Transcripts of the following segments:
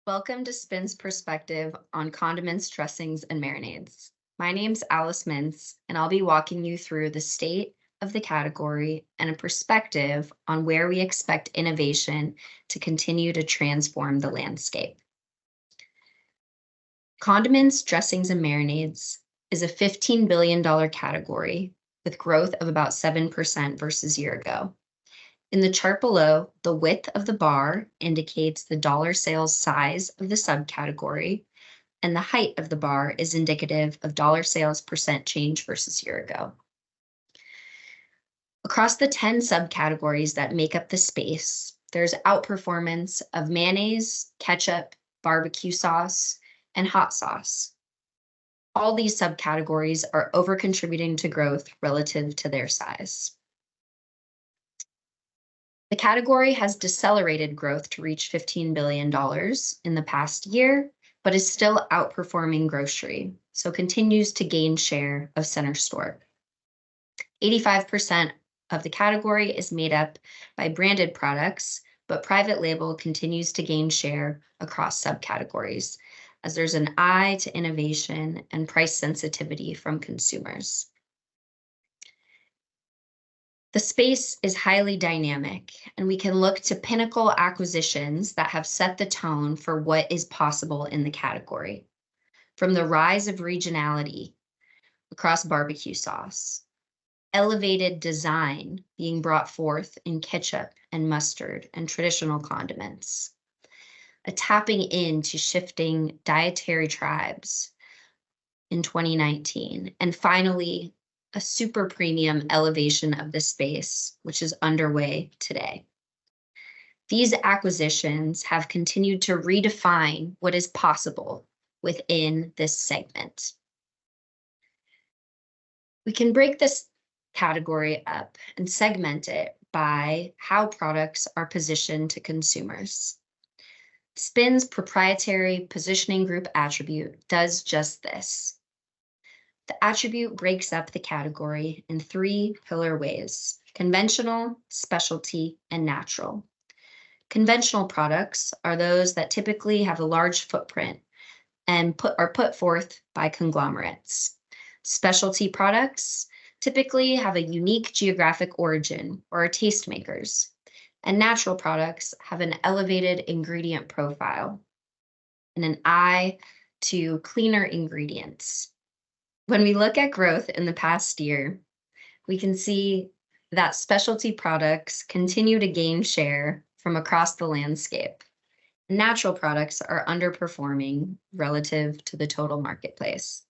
Welcome to Spin's perspective on condiments, dressings, and marinades. My name's Alice Mintz, and I'll be walking you through the state of the category and a perspective on where we expect innovation to continue to transform the landscape. Condiments, dressings, and marinades is a $15 billion category with growth of about 7% versus year ago. In the chart below, the width of the bar indicates the dollar sales size of the subcategory, and the height of the bar is indicative of dollar sales percent change versus year ago. Across the 10 subcategories that make up the space, there's outperformance of mayonnaise, ketchup, barbecue sauce, and hot sauce. All these subcategories are over-contributing to growth relative to their size. The category has decelerated growth to reach $15 billion in the past year, but is still outperforming grocery, so continues to gain share of center store. 85% of the category is made up by branded products, but private label continues to gain share across subcategories, as there's an eye to innovation and price sensitivity from consumers. The space is highly dynamic, and we can look to pinnacle acquisitions that have set the tone for what is possible in the category. From the rise of regionality across barbecue sauce, elevated design being brought forth in ketchup and mustard and traditional condiments, a tapping into shifting dietary tribes in 2019, and finally, a super premium elevation of the space, which is underway today. These acquisitions have continued to redefine what is possible within this segment. We can break this category up and segment it by how products are positioned to consumers. Spin's proprietary positioning group attribute does just this. The attribute breaks up the category in three pillar ways: conventional, specialty, and natural. Conventional products are those that typically have a large footprint and are put forth by conglomerates. Specialty products typically have a unique geographic origin or are tastemakers, and natural products have an elevated ingredient profile and an eye to cleaner ingredients. When we look at growth in the past year, we can see that specialty products continue to gain share from across the landscape. Natural products are underperforming relative to the total marketplace.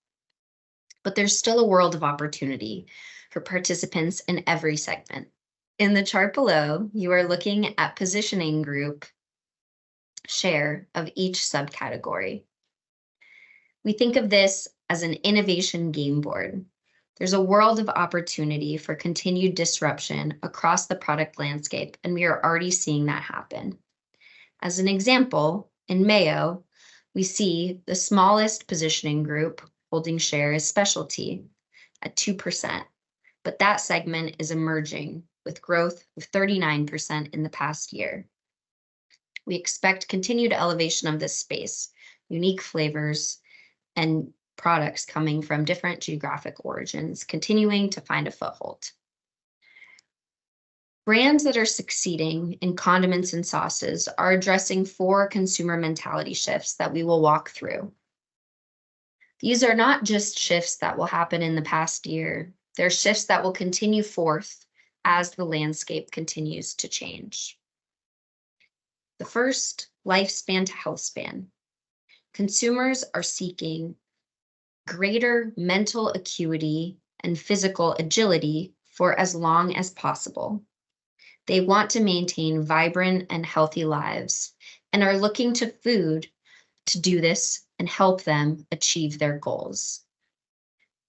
But there's still a world of opportunity for participants in every segment. In the chart below, you are looking at positioning group share of each subcategory. We think of this as an innovation game board. There's a world of opportunity for continued disruption across the product landscape, and we are already seeing that happen. As an example, in mayo, we see the smallest positioning group holding share is specialty at 2%, but that segment is emerging with growth of 39% in the past year. We expect continued elevation of this space, unique flavors, and products coming from different geographic origins, continuing to find a foothold. Brands that are succeeding in condiments and sauces are addressing 4 consumer mentality shifts that we will walk through. These are not just shifts that will happen in the past year. They're shifts that will continue forth as the landscape continues to change. The first, lifespan to health span. Consumers are seeking greater mental acuity and physical agility for as long as possible. They want to maintain vibrant and healthy lives and are looking to food to do this and help them achieve their goals.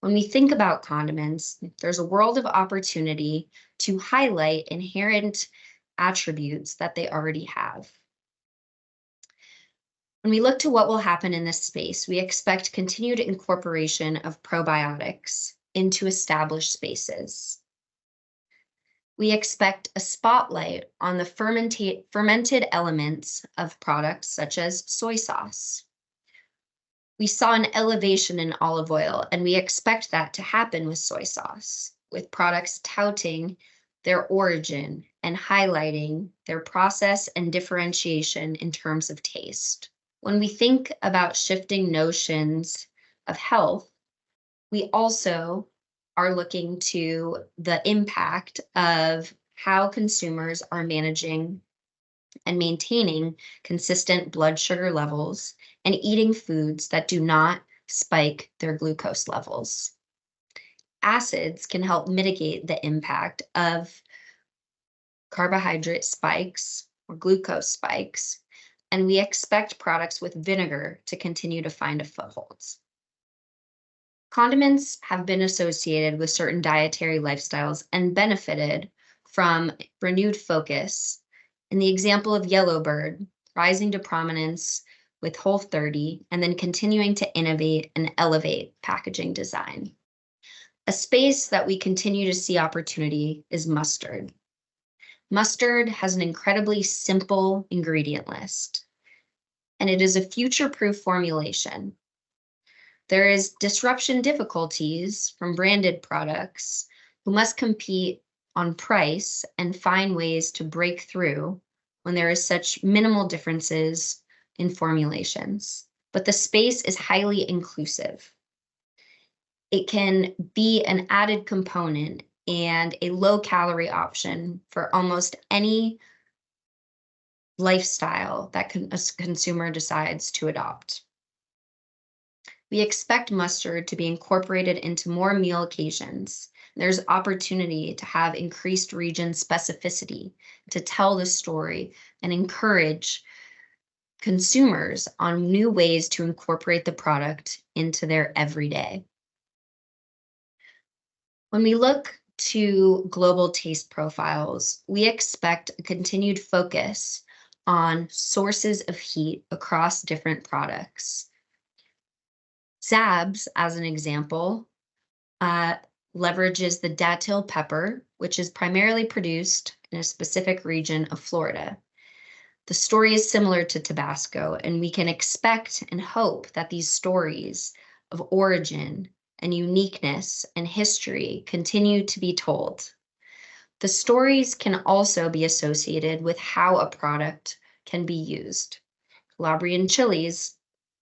When we think about condiments, there's a world of opportunity to highlight inherent attributes that they already have. When we look to what will happen in this space, we expect continued incorporation of probiotics into established spaces. We expect a spotlight on the fermented elements of products such as soy sauce. We saw an elevation in olive oil, and we expect that to happen with soy sauce, with products touting their origin and highlighting their process and differentiation in terms of taste. When we think about shifting notions of health, we also are looking to the impact of how consumers are managing and maintaining consistent blood sugar levels and eating foods that do not spike their glucose levels. Acids can help mitigate the impact of carbohydrate spikes or glucose spikes, and we expect products with vinegar to continue to find a foothold. Condiments have been associated with certain dietary lifestyles and benefited from renewed focus. In the example of Yellowbird, rising to prominence with Whole30 and then continuing to innovate and elevate packaging design. A space that we continue to see opportunity is mustard. Mustard has an incredibly simple ingredient list, and it is a future-proof formulation. There is disruption difficulties from branded products who must compete on price and find ways to break through when there is such minimal differences in formulations. But the space is highly inclusive. It can be an added component and a low-calorie option for almost any lifestyle that a consumer decides to adopt. We expect mustard to be incorporated into more meal occasions. There's opportunity to have increased region specificity, to tell the story and encourage consumers on new ways to incorporate the product into their everyday. When we look to global taste profiles, we expect a continued focus on sources of heat across different products. Zabs, as an example, leverages the datil pepper, which is primarily produced in a specific region of Florida. The story is similar to Tabasco, and we can expect and hope that these stories of origin and uniqueness and history continue to be told. The stories can also be associated with how a product can be used. Calabrian chilies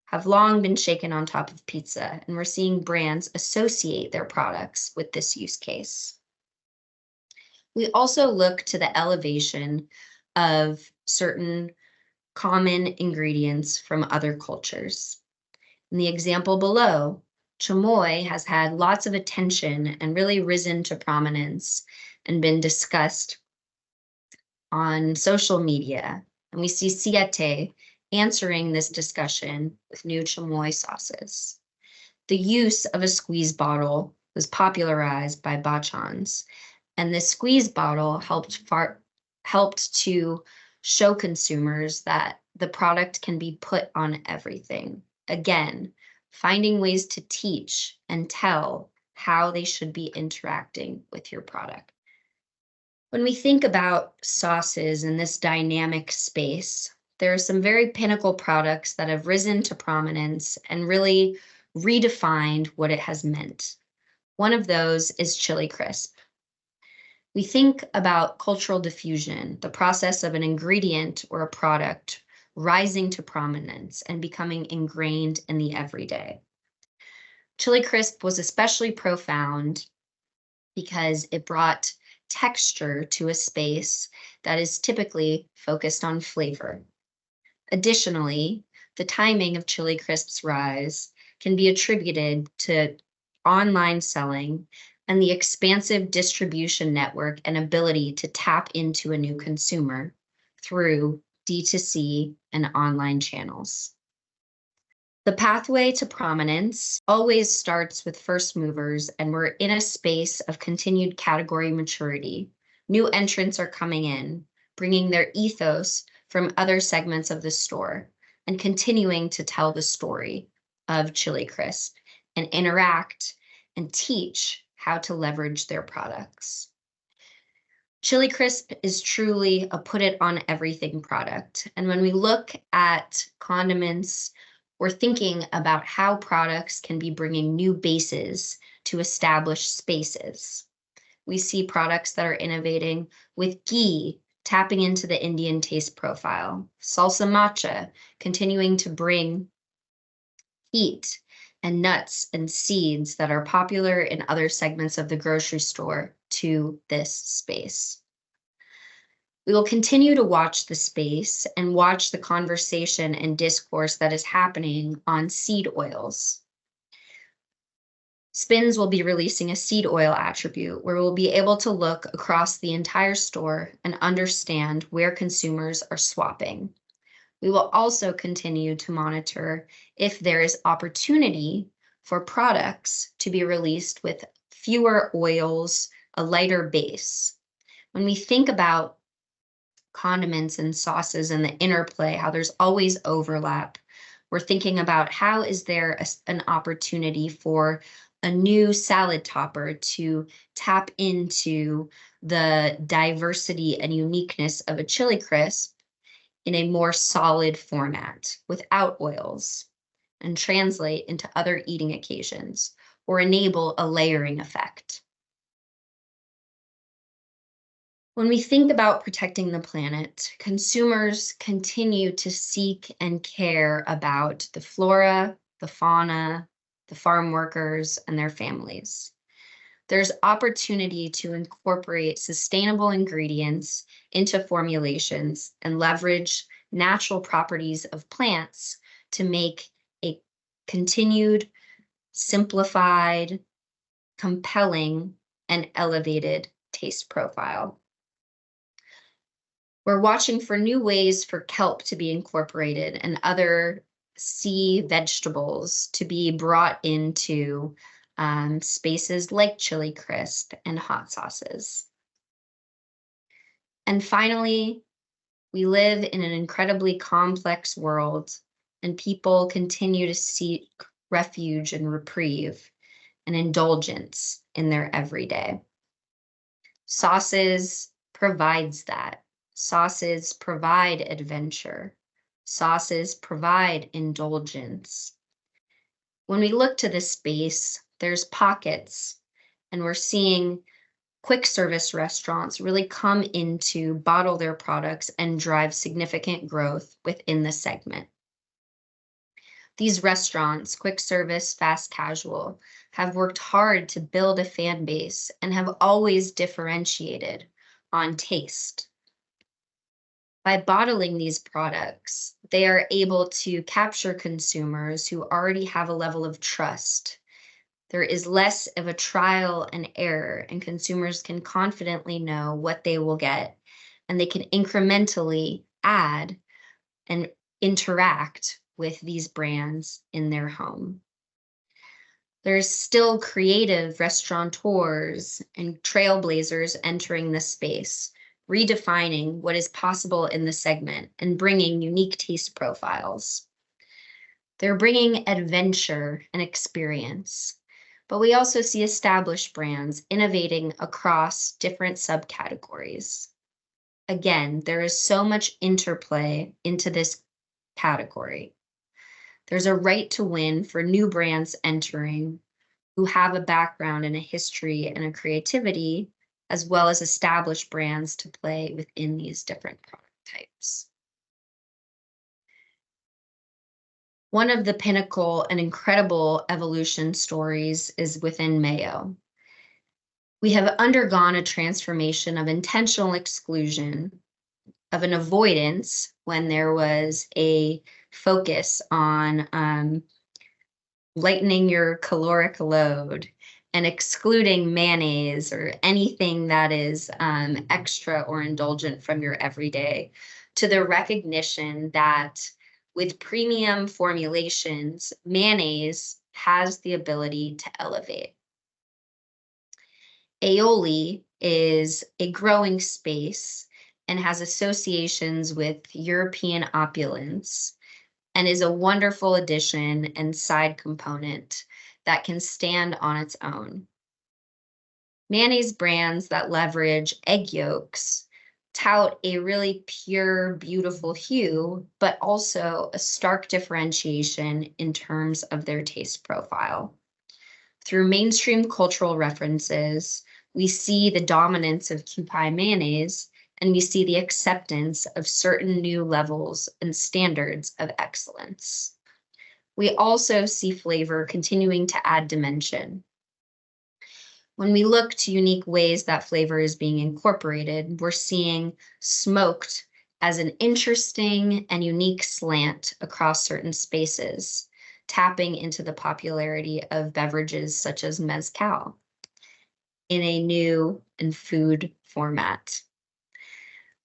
have long been shaken on top of pizza, and we're seeing brands associate their products with this use case. We also look to the elevation of certain common ingredients from other cultures. In the example below, chamoy has had lots of attention and really risen to prominence and been discussed on social media. And we see Siete answering this discussion with new chamoy sauces. The use of a squeeze bottle was popularized by Bachans, and the squeeze bottle helped to show consumers that the product can be put on everything. Again, finding ways to teach and tell how they should be interacting with your product. When we think about sauces in this dynamic space, there are some very pinnacle products that have risen to prominence and really redefined what it has meant. One of those is chili crisp. We think about cultural diffusion, the process of an ingredient or a product rising to prominence and becoming ingrained in the everyday. Chili crisp was especially profound because it brought texture to a space that is typically focused on flavor. Additionally, the timing of chili crisp's rise can be attributed to online selling and the expansive distribution network and ability to tap into a new consumer through D2C and online channels. The pathway to prominence always starts with first movers, and we're in a space of continued category maturity. New entrants are coming in, bringing their ethos from other segments of the store and continuing to tell the story of chili crisp and interact and teach how to leverage their products. Chili Crisp is truly a put it on everything product. And when we look at condiments, we're thinking about how products can be bringing new bases to established spaces. We see products that are innovating with ghee, tapping into the Indian taste profile, salsa matcha, continuing to bring heat and nuts and seeds that are popular in other segments of the grocery store to this space. We will continue to watch the space and watch the conversation and discourse that is happening on seed oils. Spins will be releasing a seed oil attribute where we'll be able to look across the entire store and understand where consumers are swapping. We will also continue to monitor if there is opportunity for products to be released with fewer oils, a lighter base. When we think about condiments and sauces and the interplay, how there's always overlap, we're thinking about how is there an opportunity for a new salad topper to tap into the diversity and uniqueness of a chili crisp in a more solid format without oils and translate into other eating occasions or enable a layering effect. When we think about protecting the planet, consumers continue to seek and care about the flora, the fauna, the farm workers, and their families. There's opportunity to incorporate sustainable ingredients into formulations and leverage natural properties of plants to make a continued, simplified, compelling, and elevated taste profile. We're watching for new ways for kelp to be incorporated and other sea vegetables to be brought into spaces like chili crisp and hot sauces. And finally, we live in an incredibly complex world, and people continue to seek refuge and reprieve and indulgence in their everyday. Sauces provides that. Sauces provide adventure. Sauces provide indulgence. When we look to this space, there's pockets, and we're seeing quick service restaurants really come in to bottle their products and drive significant growth within the segment. These restaurants, quick service, fast casual, have worked hard to build a fan base and have always differentiated on taste. By bottling these products, they are able to capture consumers who already have a level of trust. There is less of a trial and error, and consumers can confidently know what they will get, and they can incrementally add and interact with these brands in their home. There's still creative restaurateurs and trailblazers entering the space, redefining what is possible in the segment and bringing unique taste profiles. They're bringing adventure and experience, but we also see established brands innovating across different subcategories. Again, there is so much interplay into this category. There's a right to win for new brands entering who have a background and a history and a creativity, as well as established brands to play within these different product types. One of the pinnacle and incredible evolution stories is within mayo. We have undergone a transformation of intentional exclusion, of an avoidance when there was a focus on lightening your caloric load and excluding mayonnaise or anything that is extra or indulgent from your everyday, to the recognition that with premium formulations, mayonnaise has the ability to elevate. Aioli is a growing space and has associations with European opulence and is a wonderful addition and side component that can stand on its own. Mayonnaise brands that leverage egg yolks tout a really pure, beautiful hue, but also a stark differentiation in terms of their taste profile. Through mainstream cultural references, we see the dominance of Kewpie mayonnaise, and we see the acceptance of certain new levels and standards of excellence. We also see flavor continuing to add dimension. When we look to unique ways that flavor is being incorporated, we're seeing smoked as an interesting and unique slant across certain spaces, tapping into the popularity of beverages such as mezcal in a new and food format.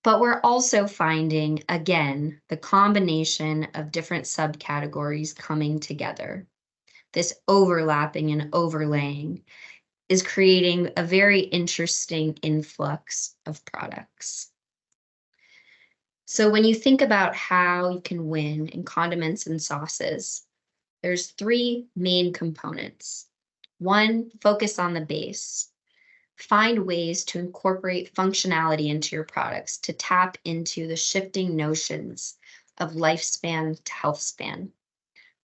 But we're also finding, again, the combination of different subcategories coming together. This overlapping and overlaying is creating a very interesting influx of products. So when you think about how you can win in condiments and sauces, there's three main components. One, focus on the base. Find ways to incorporate functionality into your products to tap into the shifting notions of lifespan to health span.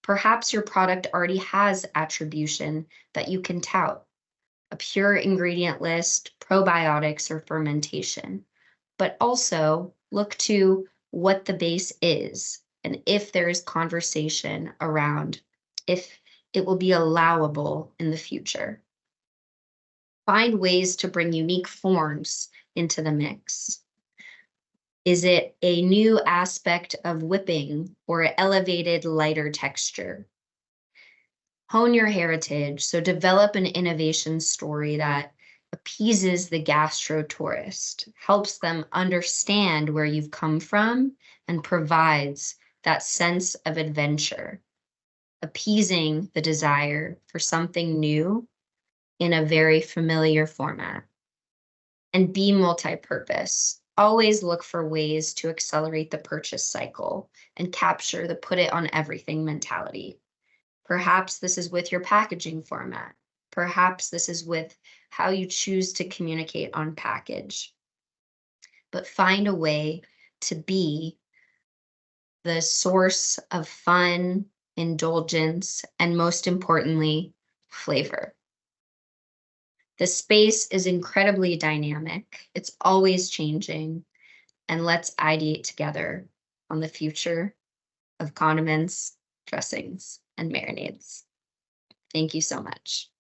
Perhaps your product already has attribution that you can tout, a pure ingredient list, probiotics, or fermentation, but also look to what the base is and if there is conversation around if it will be allowable in the future. Find ways to bring unique forms into the mix. Is it a new aspect of whipping or an elevated, lighter texture? Hone your heritage, so develop an innovation story that appeases the gastro tourist, helps them understand where you've come from, and provides that sense of adventure, appeasing the desire for something new in a very familiar format. And be multi-purpose. Always look for ways to accelerate the purchase cycle and capture the put it on everything mentality. Perhaps this is with your packaging format. Perhaps this is with how you choose to communicate on package. But find a way to be the source of fun, indulgence, and most importantly, flavor. The space is incredibly dynamic. It's always changing. And let's ideate together on the future of condiments, dressings, and marinades. Thank you so much.